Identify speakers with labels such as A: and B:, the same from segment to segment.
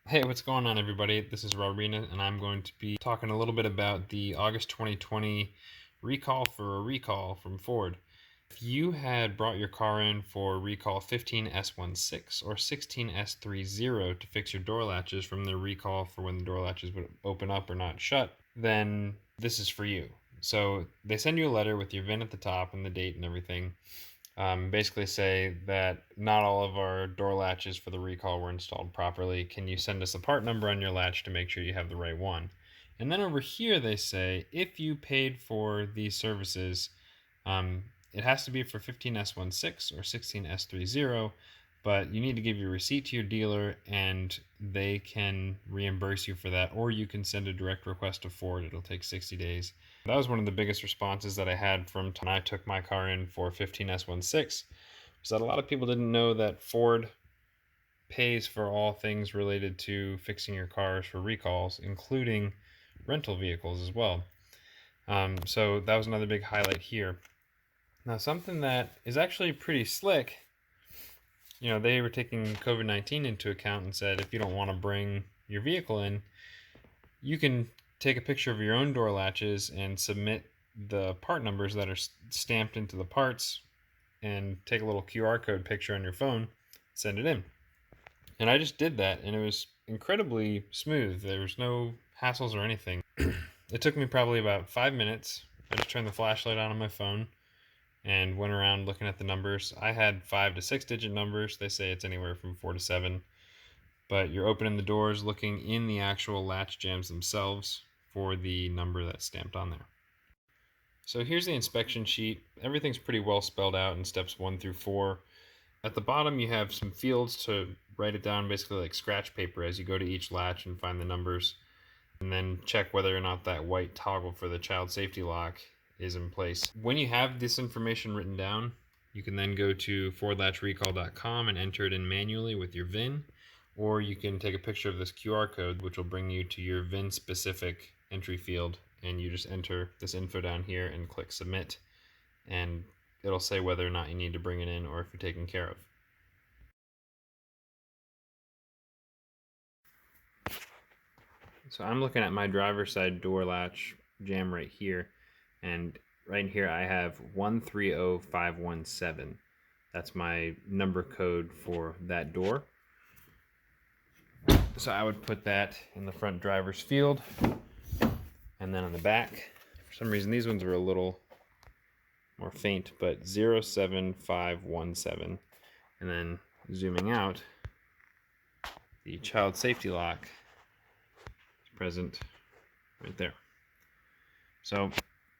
A: Hey, what's going on, everybody? This is Rahrena, and I'm going to be talking a little bit about the August 2020 recall for a recall from Ford. If you had brought your car in for recall 15S16 or 16S30 to fix your door latches from the recall for when the door latches would open up or not shut, then this is for you. So they send you a letter with your VIN at the top and the date and everything. Basically say that not all of our door latches for the recall were installed properly. Can you send us a part number on your latch to make sure you have the right one? And then over here they say if you paid for these services, it has to be for 15S16 or 16S30, but you need to give your receipt to your dealer and they can reimburse you for that, or you can send a direct request to Ford. It'll take 60 days. That was one of the biggest responses that I had from when I took my car in for 15S16, was that a lot of people didn't know that Ford pays for all things related to fixing your cars for recalls, including rental vehicles as well. So that was another big highlight here. Now, something that is actually pretty slick, they were taking COVID-19 into account and said if you don't want to bring your vehicle in, you can take a picture of your own door latches and submit the part numbers that are stamped into the parts and take a little QR code picture on your phone, send it in. And I just did that, and it was incredibly smooth. There was no hassles or anything. It took me probably about 5 minutes. I just turned the flashlight on my phone and went around looking at the numbers. I had 5 to 6 digit numbers. They say it's anywhere from 4 to 7. But you're opening the doors, looking in the actual latch jambs themselves for the number that's stamped on there. So here's the inspection sheet. Everything's pretty well spelled out in steps 1 through 4. At the bottom you have some fields to write it down, basically like scratch paper, as you go to each latch and find the numbers, and then check whether or not that white toggle for the child safety lock is in place. When you have this information written down, you can then go to fordlatchrecall.com and enter it in manually with your VIN, or you can take a picture of this QR code, which will bring you to your VIN specific entry field, and you just enter this info down here and click submit, and it'll say whether or not you need to bring it in or if you're taken care of. So I'm looking at my driver's side door latch jam right here, and right here I have 130517. That's my number code for that door. So I would put that in the front driver's field, and then on the back, for some reason these ones were a little more faint, but 07517. And then zooming out, the child safety lock is present right there. So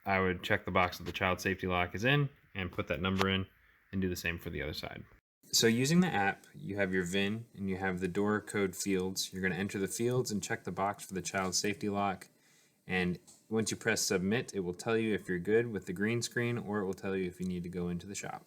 A: I would check the box that the child safety lock is in and put that number in and do the same for the other side. So using the app, you have your VIN and you have the door code fields. You're going to enter the fields and check the box for the child safety lock. And once you press submit, it will tell you if you're good with the green screen, or it will tell you if you need to go into the shop.